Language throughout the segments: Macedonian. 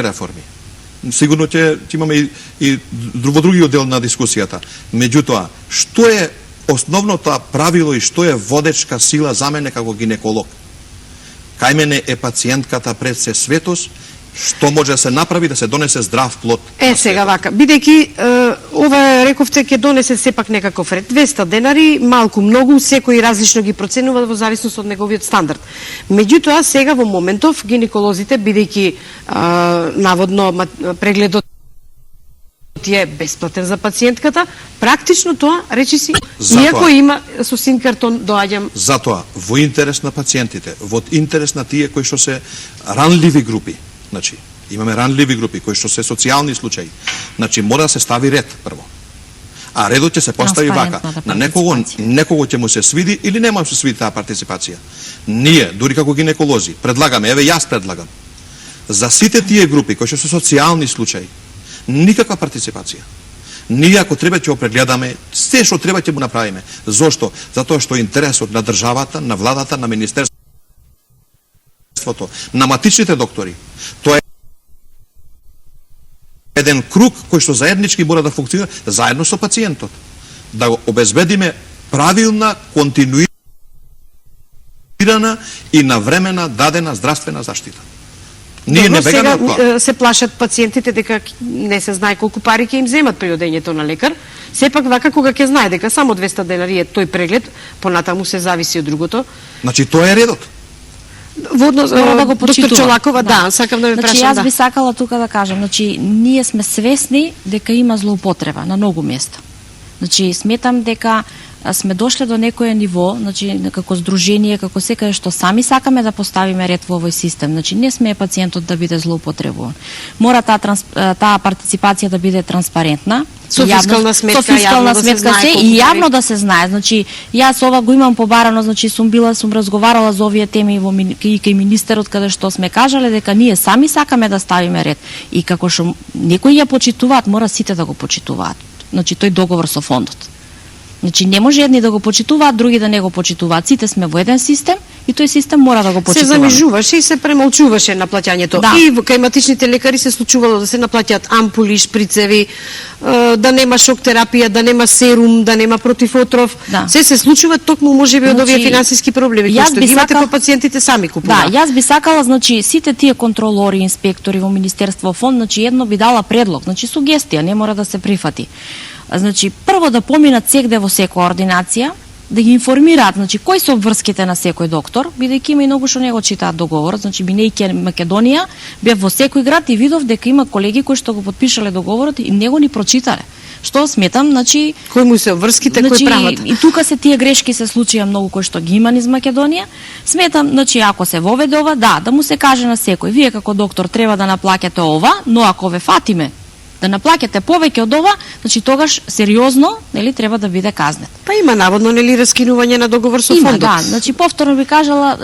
реформи. Сигурно ќе имаме и во другиот дел на дискусијата. Меѓутоа, што е основното правило и што е водечка сила за мене како гинеколог? Кај мене е пациентката пред се светост, што може да се направи да се донесе здрав плод. Сега вака, бидејќи ова рековте ќе донесе сепак некаков ред. 200 денари, малку многу, секој различно ги проценува во зависност од неговиот стандард. Меѓутоа, сега во моментов гинеколозите, бидејќи наводно прегледот е бесплатен за пациентката, практично тоа, речиси, иако има со син картон, доаѓам. Затоа, во интерес на пациентите, во интерес на тие кои што се ранливи групи, значи, имаме ранливи групи кои што се социјални случаи, значи, мора да се стави ред прво. А редот ќе се постави вака. На некого ќе му се свиди или нема да се свиди таа партиципација. Ние, дури како гинеколози, предлагаме, еве јас предлагам, за сите тие групи кои што се социјални случаи, никаква партиципација. Ние ако треба ќе го прегледаме, се што треба ќе го направиме. Зошто? Затоа што интересот на државата, на владата, на министерството, на матичните доктори, тоа е еден круг кој што заеднички мора да функционира заедно со пациентот. Да го обезбедиме правилна, континуирана и навремена дадена здравствена заштита. Ние не бегаме од тоа. Се плашат пациентите дека не се знае колку пари ќе им земат при одењето на лекар. Сепак вака кога ќе знае дека само 200 денари е тој преглед, понатаму се зависи од другото. Значи тоа е редот. Водно да го доктор Чолакова, да, сакам да ме прашам. Значи јас би сакала тука да кажам, значи ние сме свесни дека има злоупотреба на многу места. Значи сметам дека сме дошле до некое ниво, значи како здружение, како секаде што сами сакаме да поставиме ред во овој систем. Значи не сме пациентот да биде злоупотребуван. Мора таа партиципација да биде транспарентна, со фискална сметка, и јавно да се знае. Значи јас ова го имам побарано, значи сум разговарала за овие теми и кај министерот каде што сме кажале дека ние сами сакаме да ставиме ред и како што некои ја почитуваат, мора сите да го почитуваат. Значи тој договор со фондот. Значи не може едни да го почитуваат, други да не го почитуваат. Сите сме во еден систем и тој систем мора да го почитуваме. Се замижуваше и се премолчуваше наплаќањето. Да. И кај матичните лекари се случувало да се наплаќаат ампули, шприцеви, да нема шок терапија, да нема серум, да нема противотров. Да. Се случува токму можеби од овие финансиски проблеми кои што ги имате по пациентите сами купуваат. Да, јас би сакала, значи сите тие контролори, инспектори во Министерство фонд, значи едно би дала предлог, значи сугестија, не мора да се прифати. Значи, прво да поминат сегде во секоја ординација, да ги информираат, значи, кои се обврските на секој доктор, бидејќи има и многу што не го читаат договорот, значи, биneјќи Македонија, бев во секој град и видов дека има колеги кои што го потпишале договорот и не го ни прочитале. Што сметам, значи, кои му се обврските, значи, кои прават. И тука се тие грешки се случија многу кои што ги има низ Македонија. Сметам, значи, ако се воведе ова, да му се каже на секој, вие како доктор треба да наплаќате ова, но ако ве фатиме да наплаќате повеќе од ова, значи тогаш сериозно, нели, треба да биде казнет. Па има наводно нели раскинување на договор со фондот. Да, значи повторно би кажала,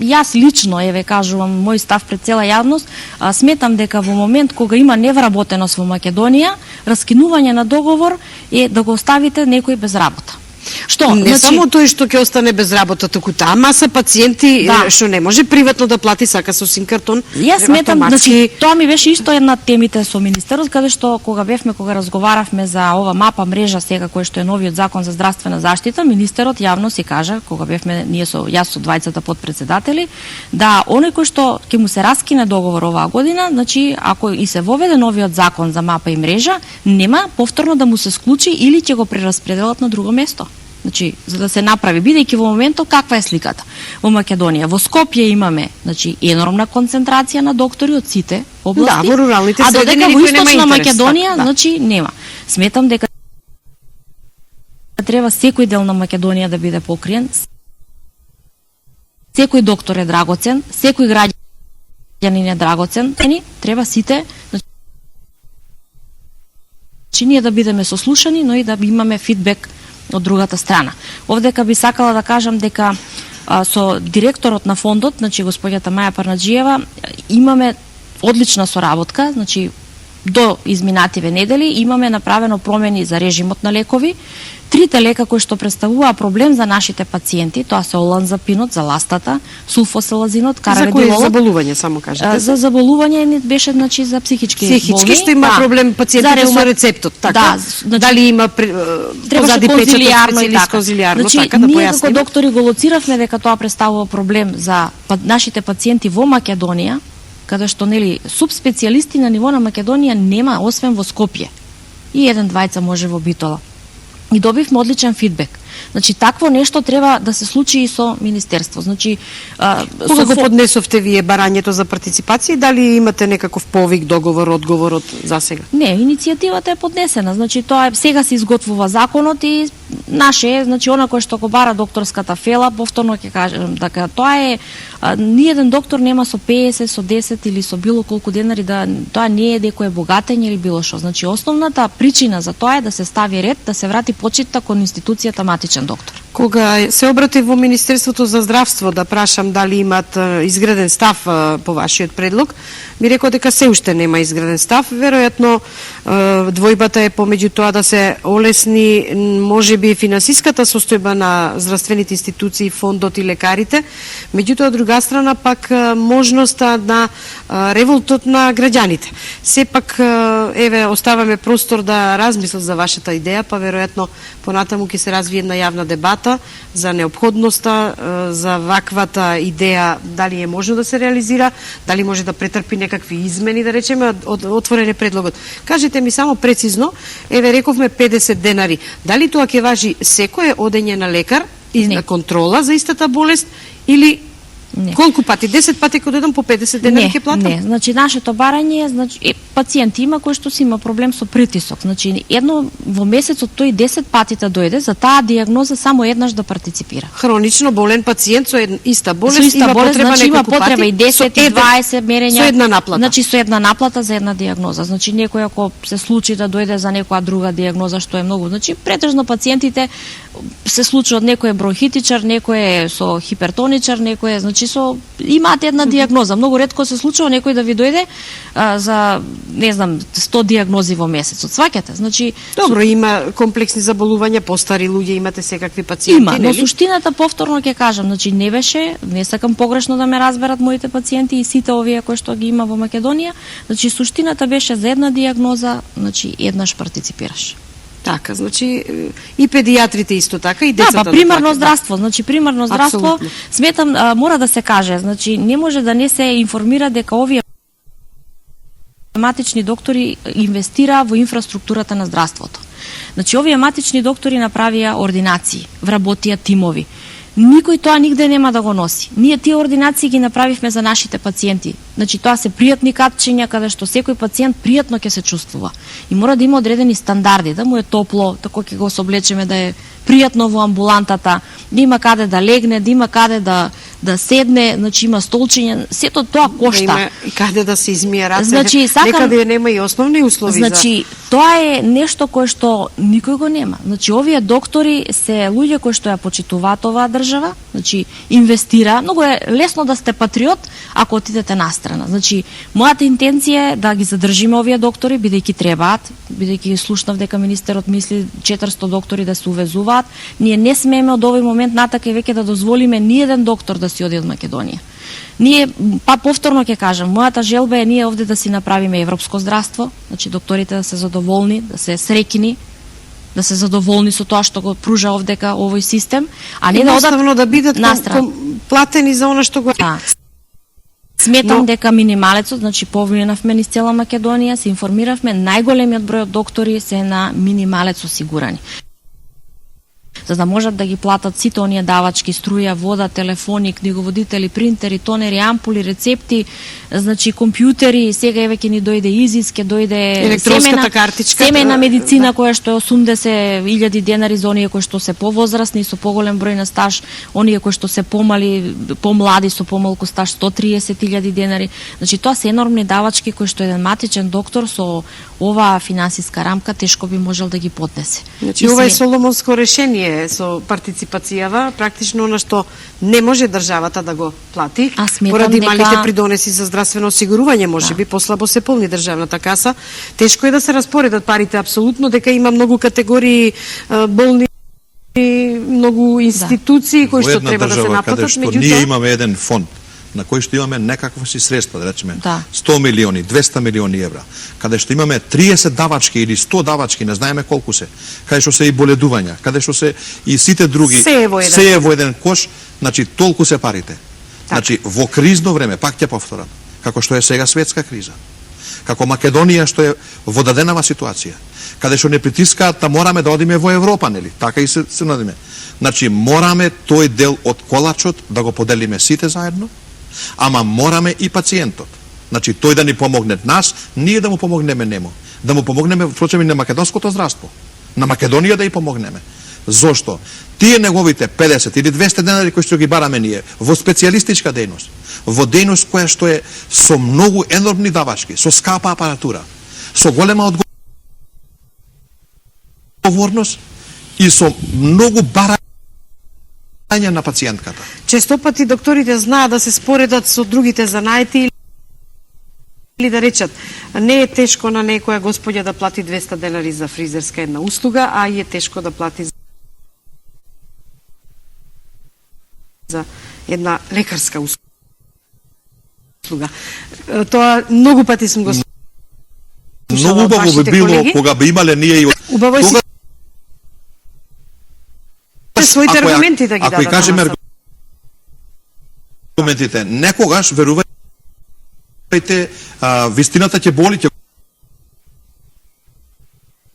јас лично еве кажувам мој став пред цела јавност, сметам дека во момент кога има невработеност во Македонија, раскинување на договор е да го оставите некој без работа. Што? Не значи, само тој што ќе остане без работа, туку таа маса пациенти што не може приватно да плати, сака со син картон. Јас сметам, значи тоа ми беше исто една од темите со министерот, каде што кога разговаравме за ова мапа мрежа сега кој што е новиот закон за здравствена заштита, министерот јавно си кажа кога бевме ние јас со двајцата подпредседатели, да оној кој што ќе му се раскине договор оваа година, значи ако и се воведе новиот закон за мапа и мрежа, нема повторно да му се склучи или ќе го прераспределат на друго место. Значи, за да се направи, бидејќи во моментот каква е сликата во Македонија? Во Скопје имаме, значи, енормна концентрација на доктори од сите области. Да, во руралните средини, а додека во Источна Македонија, да. Значи, нема. Сметам дека треба секој дел на Македонија да биде покриен. Секој доктор е драгоцен, секој граѓанин е драгоцен. Треба сите, значи, ние да бидеме сослушани, но и да имаме фидбек од другата страна. Овдека би сакала да кажам дека со директорот на фондот, значи господјата Маја Парнаџиева, имаме одлична соработка, значи до изминативе недели имаме направено промени за режимот на лекови. 3 трите лека кои што представуваа проблем за нашите пациенти, тоа се оланзапинот за ластата, сулфоселазинот, За караведилолот. кои заболување само кажете? За заболување не беше, значи, за психички Психички, што има проблем пациентите со рецептот, така? Да, значи, дали има позади печатот специјалист конзилијарно, значи, така да ние појасниме. како доктори го лоциравме дека тоа представува проблем за нашите пациенти во Македонија, каде што нели субспецијалисти на ниво на Македонија нема освен во Скопје. И еден-двајца може во Битола. И добивме одличен фидбек. Значи, такво нешто треба да се случи и со Министерство. Значи, Кога го поднесовте вие барањето за партиципација, дали имате некаков повик, договор, одговор од засега? Не, иницијативата е поднесена. Значи, тоа е, сега се изготвува законот и наше е, значи, она кој што го бара докторската фела, повторно ќе кажам, дека тоа е, ниеден доктор нема со 50, со 10 или со било колку денари, да тоа не е дека е богатење или било што. Значи, основната причина за тоа е да се стави ред, да се врати почитта кон институцијата матичен доктор. Кога се обратив во Министерството за здравство да прашам дали имат изграден став по вашиот предлог, ми рекоа дека се уште нема изграден став. Веројатно двојбата е помеѓу тоа да се олесни можеби финансиската состојба на здравствените институции, фондот и лекарите, меѓутоа од друга страна пак можноста на револтот на граѓаните. Сепак еве оставаме простор да размислат за вашата идеја, па веројатно понатаму ќе се развие една јавна дебата за неопходноста за ваквата идеја, дали е можно да се реализира, дали може да претрпи некакви измени, да речеме, отворен е предлогот. Кажете ми само прецизно, еве рековме 50 денари, дали тоа ќе важи секое одење на лекар и на контрола за истата болест или Не. Колку пати? 10 пати кога дојдам по 50 денари ќе платам? Не, значи нашето барање е, значи пациенти има кои што си има проблем со притисок. Значи едно во месецот тој 10 пати да дојде за таа дијагноза само еднаш да партиципира. Хронично болен пациент со иста болест, со иста има болест, потреба значи има неколку потреба пати, и 10 и 20 мерења. Со една наплата. Значи со една наплата за една дијагноза. Значи некој ако се случи да дојде за некоја друга дијагноза што е многу, значи претежно пациентите се случуваат, некој е бронхитичар, некој е со хипертоничар, некој е, значи со имаат една дијагноза. Многу ретко се случува некој да ви дојде за, не знам, 100 дијагнози во месецот. Сваќате? Значи Добро, има комплексни заболувања, постари луѓе, имате секакви пациенти, има, но нели? суштината повторно ќе кажам, значи не беше, не сакам погрешно да ме разберат моите пациенти и сите овие кои што ги има во Македонија, значи суштината беше за една дијагноза, значи еднаш партиципираш. Така, значи и педијатрите исто така, и Да, децата. па примарно здравство, значи примарно здравство, Апсолутно. сметам мора да се каже, значи не може да не се информира дека овие матични доктори инвестираа во инфраструктурата на здравството. Значи овие матични доктори направија ординации, вработија тимови. Никој тоа нигде нема да го носи. Ние тие ординации ги направивме за нашите пациенти. Значи тоа се пријатни катчиња каде што секој пациент пријатно ќе се чувствува. И мора да има одредени стандарди, да му е топло, тако ќе го соблечеме да е пријатно во амбулантата, да има каде да легне, да има каде да седне, значи има столчиња, сето тоа кошта. Да има и каде да се измие раце. Значи, Некаде нема и основни услови значи, тоа е нешто кое што никој го нема. Значи, овие доктори се луѓе кои што ја почитуваат оваа држава, значи, инвестира. Многу е лесно да сте патриот ако отидете настрана. Значи, мојата интенција е да ги задржиме овие доктори, бидејќи требаат, бидејќи слушнав дека министерот мисли 400 доктори да се увезуваат. Ние не смееме од овој момент натака и веќе да дозволиме ниеден доктор да си оди од Македонија. Ние, па повторно ќе кажам, мојата желба е ние овде да си направиме европско здравство, значи докторите да се задоволни, да се среќни, да се задоволни со тоа што го пружа овдека овој систем, а не да одат да бидат платени за она што го... Да. Сметам дека минималецот, значи повлинавме низ цела Македонија, се информиравме, најголемиот број од доктори се на минималец осигурани, за да можат да ги платат сите оние давачки, струја, вода, телефони, книговодители, принтери, тонери, ампули, рецепти, значи компјутери, сега еве ќе ни дојде ИЗИС, ќе дојде електронската картичка, семена медицина која што е 80.000 денари за оние кои што се повозрасни со поголем број на стаж, оние кои што се помали, помлади со помалку стаж 130.000 денари. Значи тоа се енормни давачки кои што еден матичен доктор со оваа финансиска рамка тешко би можел да ги поднесе. Значи ова е соломонско решение со партиципацијава, практично она што не може државата да го плати, поради малите придонеси за здравствено осигурување, може би послабо се полни државната каса. Тешко е да се распоредат парите, апсолутно, дека има многу категории болни многу институции кои што треба да се наплатат, каде што ние имаме еден фонд на кој што имаме некаква си средства, да речеме 100 милиони, 200 милиони евра, каде што имаме 30 давачки или 100 давачки, не знаеме колку се, каде што се и боледувања, каде што се и сите други, се е во еден кош, значи толку се парите. Значи во кризно време, пак ќе повторам, како што е сега светска криза, како Македонија што е во даденава ситуација, каде што не притискаат да мораме да одиме во Европа, нели? Така и се надиме. Значи мораме тој дел од колачот да го поделиме сите заедно, ама мораме и пациентот. Значи тој да ни помогне нас, ние да му помогнеме нему, да му помогнеме впрочем и на македонското здравство, на Македонија да ја помогнеме. Зошто? Тие неговите 50 или 200 денари кои што ги бараме ние во специјалистичка дејност, во дејност која што е со многу енормни давачки, со скапа апаратура, со голема одговорност и со многу барање на пациентката. Често пати докторите знаат да се споредат со другите занаети или да речат, не е тешко на некоја господја да плати 200 денари за фризерска една услуга, а е тешко да плати за една лекарска услуга. Тоа многу пати сум го Многу убаво би било кога би имале ние и убаво своите аргументи да ги дадат. Ако и кажеме аргументите, некогаш верувајте, вистината ќе боли, ќе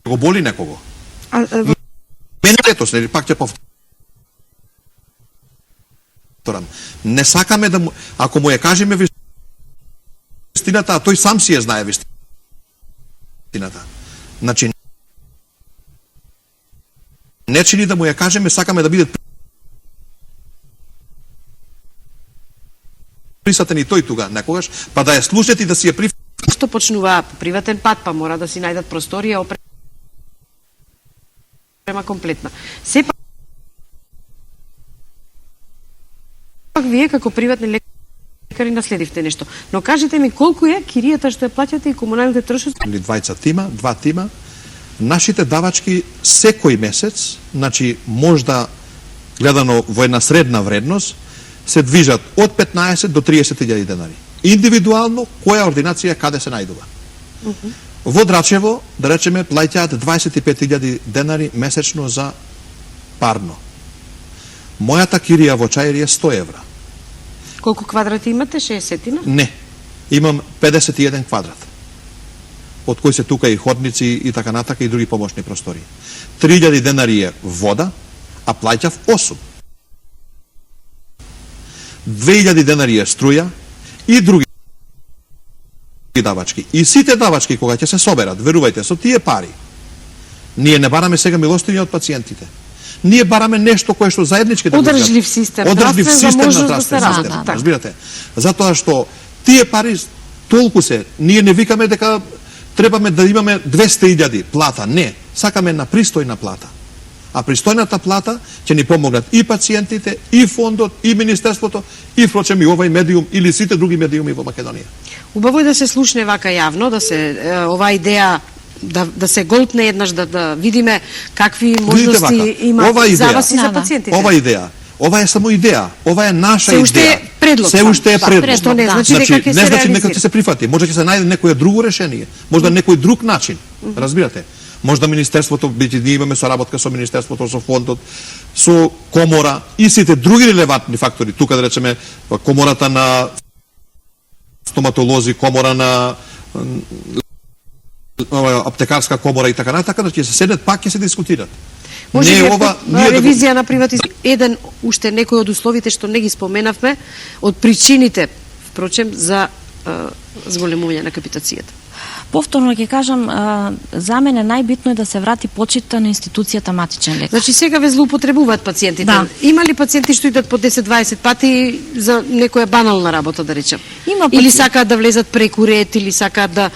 го боли некого. Мене етос, нели пак ќе повторам. Не сакаме да му, ако му ја кажеме вистината, а тој сам си ја знае вистината. Значи не чини да му ја кажеме, сакаме да биде присатен и тој тука некогаш, па да ја слушнете и да си ја Што почнуваа по приватен пат, па мора да си најдат просторија, опрема комплетна. Сепак вие како приватни лекари наследивте нешто. Но кажете ми колку е киријата што ја плаќате и комуналните трошоци? Или два тима, нашите давачки секој месец, значи можда гледано во една средна вредност, се движат од 15 до 30.000 денари. Индивидуално, која ординација каде се најдува. Во Драчево, да речеме, плаќаат 25.000 денари месечно за парно. Мојата кирија во Чаир е 100 евра. Колку квадрати имате? 60-тина? Не. Имам 51 квадрат. Од кои се тука и ходници и така натака и други помошни простори. 3.000 денари е вода, а плаќав 8. 2.000 денари е струја и други давачки. И сите давачки кога ќе се соберат, верувајте, со тие пари, ние не бараме сега милостиња од пациентите. Ние бараме нешто кое што заеднички да одржлив систем на здравствен систем, разбирате? Затоа што тие пари толку се, ние не викаме дека требаме да имаме 200.000 плата, не, сакаме на пристојна плата. А пристојната плата ќе ни помогнат и пациентите, и фондот, и министерството, и впрочем и овај медиум или сите други медиуми во Македонија. Убаво е да се слушне вака јавно, да се оваа идеја да се голтне еднаш, да видиме какви можности има за вас и за пациентите. Ова е само идеја, ова е наша идеја. Се уште е предлог. Се уште е предлог. Што не значи дека ќе се реализира. Нека ќе се прифати, може ќе се најде некој друго решение, можда некој друг начин, разбирате? Можда министерството, бидејќи ние имаме соработка со министерството, со фондот, со комора и сите други релевантни фактори, тука да речеме комората на стоматолози, комора на аптекарска комора и така натака, да ќе се седнат, пак ќе се дискутират. Може би ревизија на приватизација. Еден уште некој од условите што не ги споменавме, од причините, впрочем, за зголемување на капитацијата. Повторно ќе кажам, за мене најбитно е да се врати почитта на институцијата матичен лекар. Значи сега ве злоупотребуваат пациентите. Да. Има ли пациенти што идат по 10-20 пати за некоја банална работа, да речем? Или сакаат да влезат преку ред, или сакаат да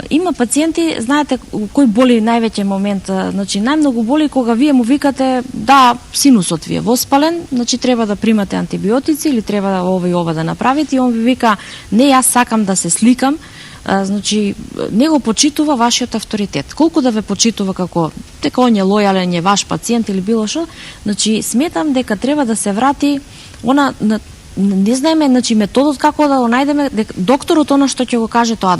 има пациенти, знаете кој боли највеќе момент, значи најмногу боли кога вие му викате да синусот ви е воспален, значи треба да примате антибиотици или треба да ова и ова да направите и он ви вика не, јас сакам да се сликам значи не го почитува вашиот авторитет. Колку да ве почитува како дека он е лојален, е ваш пациент или било што, значи сметам дека треба да се врати она не знаеме, значи методот како да го најдеме, дека докторот она што ќе го каже тоа